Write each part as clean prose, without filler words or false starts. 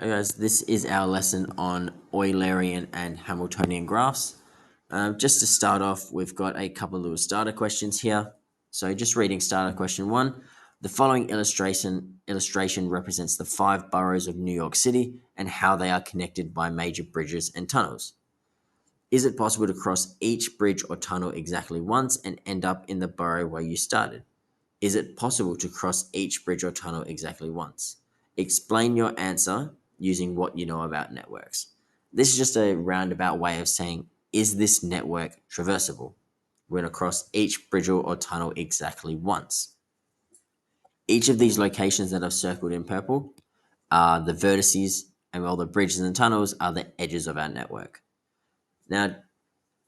Hey guys, this is our lesson on Eulerian and Hamiltonian graphs. Just to start off, we've got a couple of little starter questions here. So just reading starter question 1. The following illustration represents the 5 boroughs of New York City and how they are connected by major bridges and tunnels. Is it possible to cross each bridge or tunnel exactly once and end up in the borough where you started? Is it possible to cross each bridge or tunnel exactly once? Explain your answer using what you know about networks. This is just a roundabout way of saying, is this network traversable? We're going to cross each bridge or tunnel exactly once. Each of these locations that I've circled in purple are the vertices, and all the bridges and tunnels are the edges of our network. Now,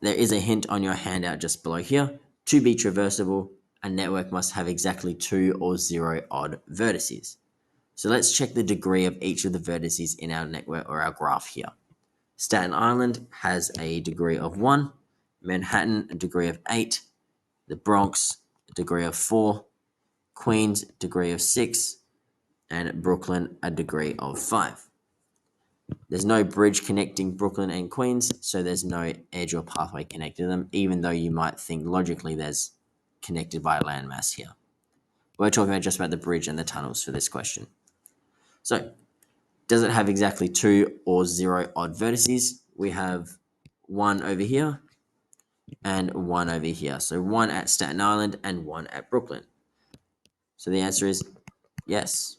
there is a hint on your handout just below here. To be traversable, a network must have exactly 2 or 0 odd vertices. So let's check the degree of each of the vertices in our network or our graph here. Staten Island has a degree of 1, Manhattan a degree of 8, the Bronx a degree of 4, Queens a degree of 6, and Brooklyn a degree of 5. There's no bridge connecting Brooklyn and Queens, so there's no edge or pathway connecting them, even though you might think logically there's connected by a landmass here. We're talking about just about the bridge and the tunnels for this question. So, does it have exactly 2 or 0 odd vertices? We have 1 over here and 1 over here. So 1 at Staten Island and 1 at Brooklyn. So the answer is yes,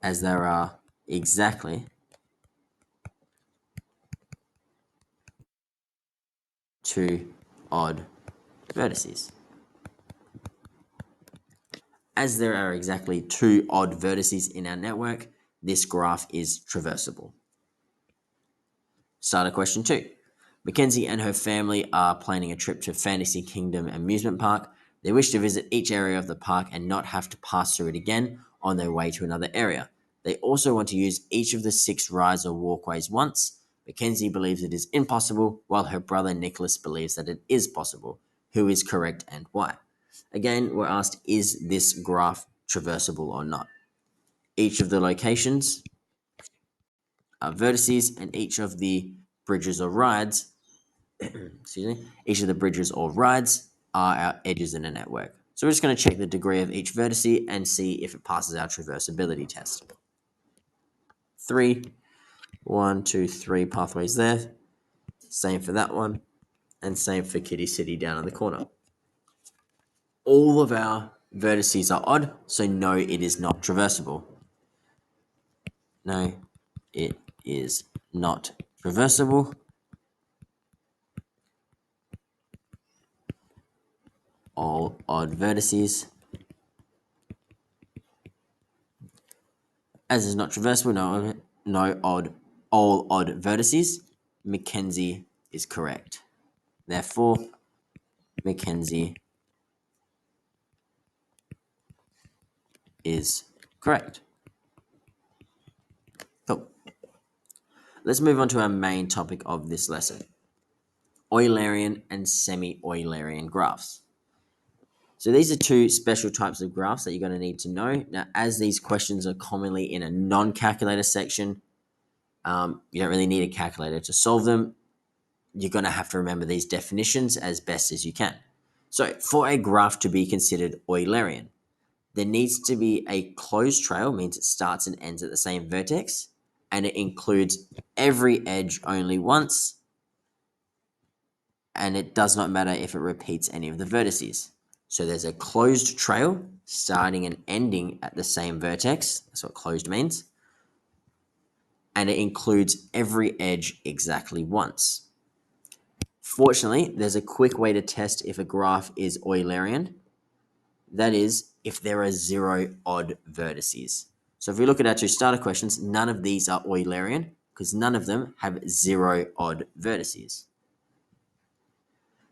as there are exactly 2 odd vertices. As there are exactly 2 odd vertices in our network, this graph is traversable. Starter question 2. Mackenzie and her family are planning a trip to Fantasy Kingdom amusement park. They wish to visit each area of the park and not have to pass through it again on their way to another area. They also want to use each of the 6 rides or walkways once. Mackenzie believes it is impossible, while her brother Nicholas believes that it is possible. Who is correct and why? Again, we're asked, is this graph traversable or not? Each of the locations are vertices, and each of the bridges or rides, each of the bridges or rides are our edges in a network. So we're just going to check the degree of each vertice and see if it passes our traversability test. 3, 1, 2, 3 pathways there. Same for that one, and same for Kitty City down in the corner. All of our vertices are odd, so no, it is not traversable. No, it is not traversable. All odd vertices. As is not traversable, all odd vertices. Mackenzie is correct. Therefore, Mackenzie is correct. Cool. Let's move on to our main topic of this lesson. Eulerian and semi-Eulerian graphs. So these are 2 special types of graphs that you're going to need to know. Now, as these questions are commonly in a non-calculator section, you don't really need a calculator to solve them. You're going to have to remember these definitions as best as you can. So for a graph to be considered Eulerian, there needs to be a closed trail, means it starts and ends at the same vertex, and it includes every edge only once, and it does not matter if it repeats any of the vertices. So there's a closed trail starting and ending at the same vertex. That's what closed means. And it includes every edge exactly once. Fortunately, there's a quick way to test if a graph is Eulerian. That is, if there are 0 odd vertices. So if we look at our 2 starter questions, none of these are Eulerian because none of them have 0 odd vertices.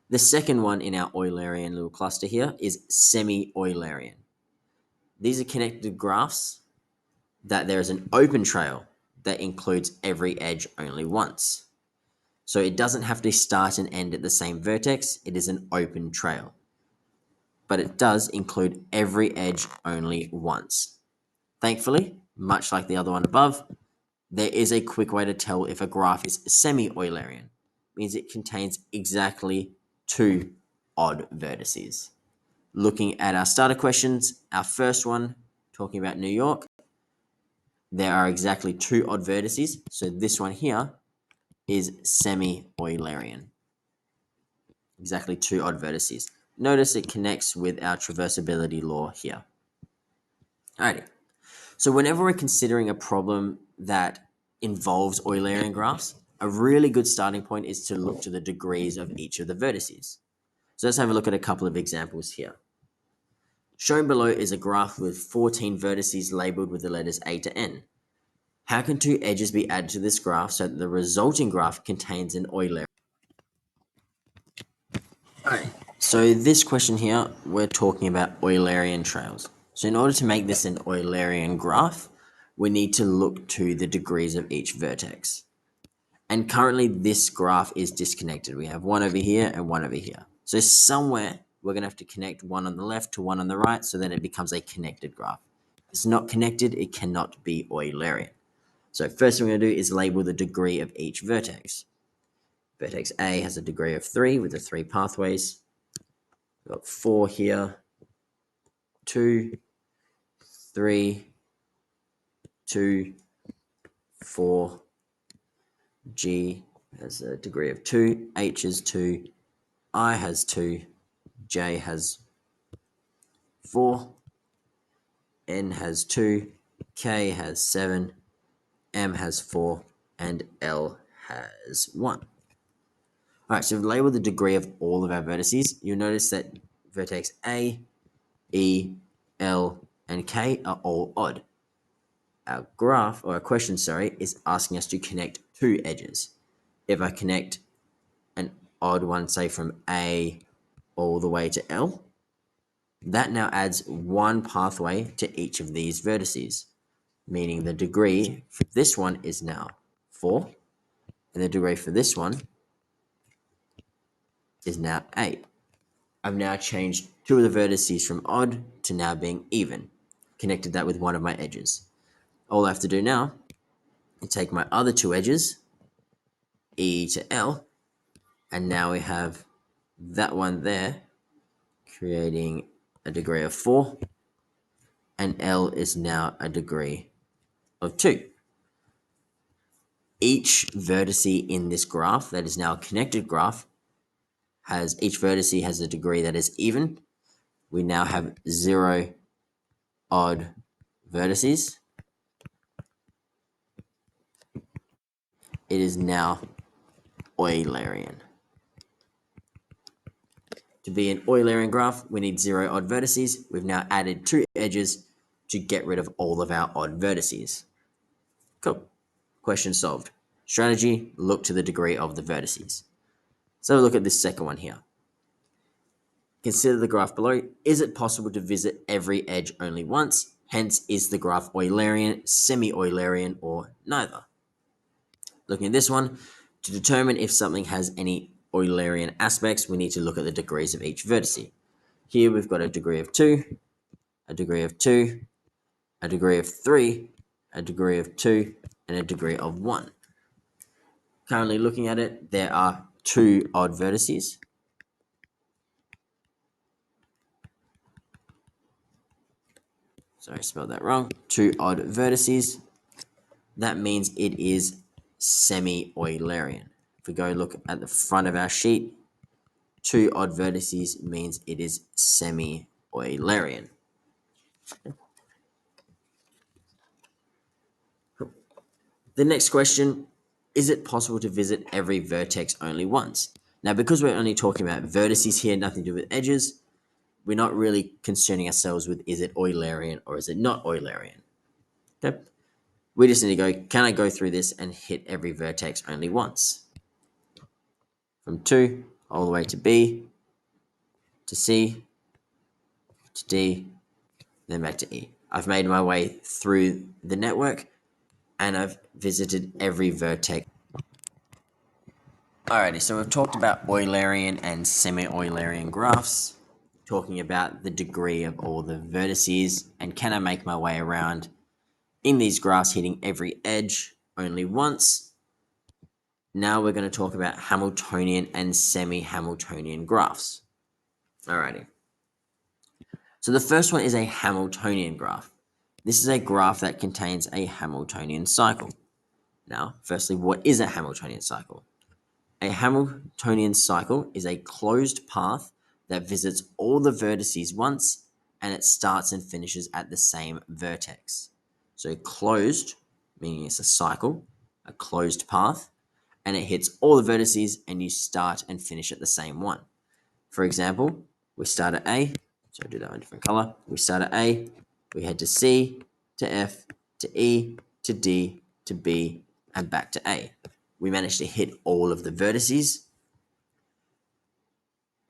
The second one in our Eulerian little cluster here is semi-Eulerian. These are connected graphs that there is an open trail that includes every edge only once. So it doesn't have to start and end at the same vertex, it is an open trail. But it does include every edge only once. Thankfully, much like the other one above, There is a quick way to tell if a graph is semi-Eulerian. Means it contains exactly two odd vertices. Looking at our starter questions, our first one, talking about New York, there are exactly two odd vertices. So this one here is semi-Eulerian. Exactly two odd vertices. Notice it connects with our traversability law here. Alrighty. So whenever we're considering a problem that involves Eulerian graphs, a really good starting point is to look to the degrees of each of the vertices. So let's have a look at a couple of examples here. Shown below is a graph with 14 vertices labeled with the letters A to N. How can two edges be added to this graph so that the resulting graph contains an Eulerian? Alright, so this question here, we're talking about Eulerian trails. So in order to make this an Eulerian graph, we need to look to the degrees of each vertex. And currently this graph is disconnected. We have one over here and one over here. So somewhere we're going to have to connect one on the left to one on the right so that it becomes a connected graph. If it's not connected, it cannot be Eulerian. So first thing we're going to do is label the degree of each vertex. Vertex A has a degree of 3 with the 3 pathways. We've got 4 here, 2, 3, 2, 4. G has a degree of 2, H is 2, I has 2, J has 4, N has 2, K has 7, M has 4, and L has 1. Alright, so we've labeled the degree of all of our vertices. You'll notice that vertex A, E, L, and K are all odd. Our graph, or our question, sorry, is asking us to connect two edges. If I connect an odd one, say from A all the way to L, that now adds one pathway to each of these vertices, meaning the degree for this one is now 4, and the degree for this one is now 8. I've now changed two of the vertices from odd to now being even, connected that with one of my edges. All I have to do now is take my other two edges, E to L, and now we have that one there, creating a degree of 4, and L is now a degree of 2. Each vertice in this graph that is now a connected graph each vertice has a degree that is even. We now have 0 odd vertices. It is now Eulerian. To be an Eulerian graph, we need 0 odd vertices. We've now added 2 edges to get rid of all of our odd vertices. Cool. Question solved. Strategy, look to the degree of the vertices. So have a look at this second one here. Consider the graph below. Is it possible to visit every edge only once? Hence, is the graph Eulerian, semi-Eulerian, or neither? Looking at this one, to determine if something has any Eulerian aspects, we need to look at the degrees of each vertice. Here we've got a degree of 2, a degree of 2, a degree of 3, a degree of 2, and a degree of 1. Currently looking at it, there are 2 odd vertices. Sorry, I spelled that wrong. 2 odd vertices. That means it is semi-Eulerian. If we go look at the front of our sheet, 2 odd vertices means it is semi-Eulerian. The next question, is it possible to visit every vertex only once? Now, because we're only talking about vertices here, nothing to do with edges, we're not really concerning ourselves with is it Eulerian or is it not Eulerian. Okay? We just need to go, can I go through this and hit every vertex only once? From 2 all the way to B, to C, to D, then back to E. I've made my way through the network and I've visited every vertex. Alrighty, so we've talked about Eulerian and semi-Eulerian graphs, talking about the degree of all the vertices and can I make my way around in these graphs hitting every edge. only once. Now we're going to talk about Hamiltonian and semi-Hamiltonian graphs. Alrighty. So the first one is a Hamiltonian graph. This is a graph that contains a Hamiltonian cycle. Now, firstly, what is a Hamiltonian cycle? A Hamiltonian cycle is a closed path that visits all the vertices once, and it starts and finishes at the same vertex. So closed, meaning it's a cycle, a closed path, and it hits all the vertices and you start and finish at the same one. For example, we start at A, so I'll do that in a different color. We start at A, we head to C, to F, to E, to D, to B, and back to A. We managed to hit all of the vertices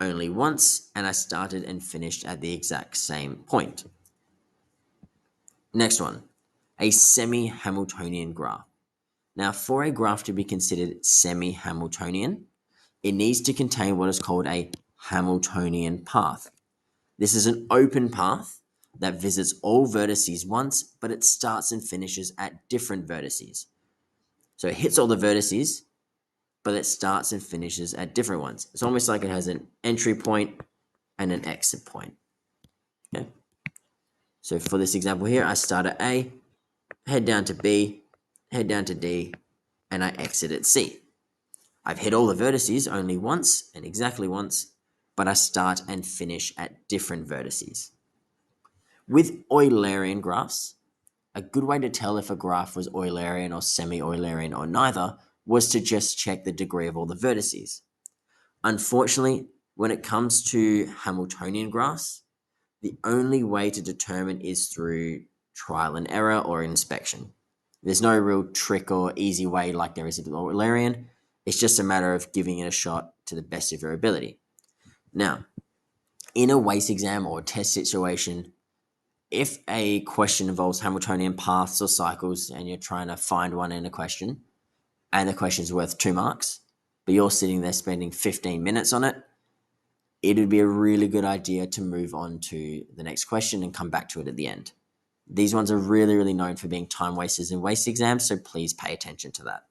only once, and I started and finished at the exact same point. Next one, a semi-Hamiltonian graph. Now, for a graph to be considered semi-Hamiltonian, it needs to contain what is called a Hamiltonian path. This is an open path that visits all vertices once, but it starts and finishes at different vertices. So it hits all the vertices, but it starts and finishes at different ones. It's almost like it has an entry point and an exit point. Okay. So for this example here, I start at A, head down to B, head down to D, and I exit at C. I've hit all the vertices only once and exactly once, but I start and finish at different vertices. With Eulerian graphs, a good way to tell if a graph was Eulerian or semi-Eulerian or neither was to just check the degree of all the vertices. Unfortunately, when it comes to Hamiltonian graphs, the only way to determine is through trial and error or inspection. There's no real trick or easy way like there is with Eulerian. It's just a matter of giving it a shot to the best of your ability. Now, in a WACE exam or test situation, if a question involves Hamiltonian paths or cycles and you're trying to find one in a question, and the question's worth 2 marks, but you're sitting there spending 15 minutes on it, it would be a really good idea to move on to the next question and come back to it at the end. These ones are really, really known for being time wasters in WACE exams, so please pay attention to that.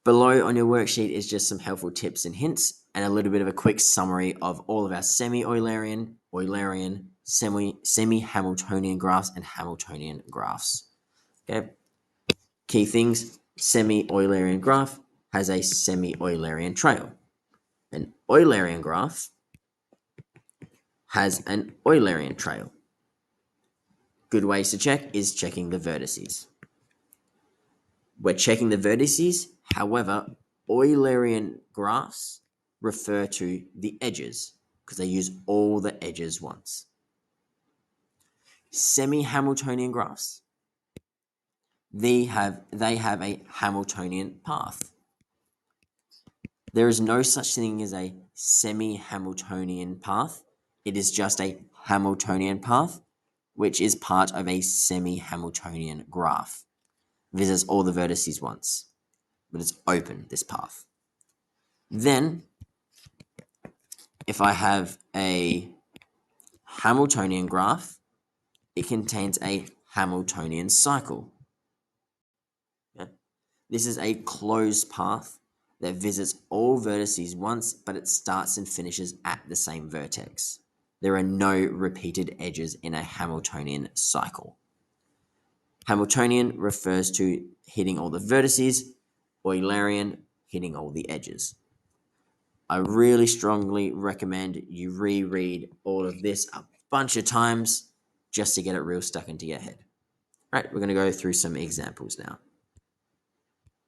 Below on your worksheet is just some helpful tips and hints and a little bit of a quick summary of all of our semi-Eulerian, Eulerian, semi-Hamiltonian graphs and Hamiltonian graphs. Okay. Key things, semi-Eulerian graph has a semi-Eulerian trail. An Eulerian graph has an Eulerian trail. Good ways to check is checking the vertices. We're checking the vertices, however, Eulerian graphs refer to the edges because they use all the edges once. Semi-Hamiltonian graphs, they have a Hamiltonian path. There is no such thing as a semi-Hamiltonian path. It is just a Hamiltonian path, which is part of a semi-Hamiltonian graph. Visits all the vertices once, but it's open, this path. Then, if I have a Hamiltonian graph, it contains a Hamiltonian cycle. Yeah? This is a closed path that visits all vertices once, but it starts and finishes at the same vertex. There are no repeated edges in a Hamiltonian cycle. Hamiltonian refers to hitting all the vertices, Eulerian hitting all the edges. I really strongly recommend you reread all of this a bunch of times just to get it real stuck into your head. All right, we're going to go through some examples now.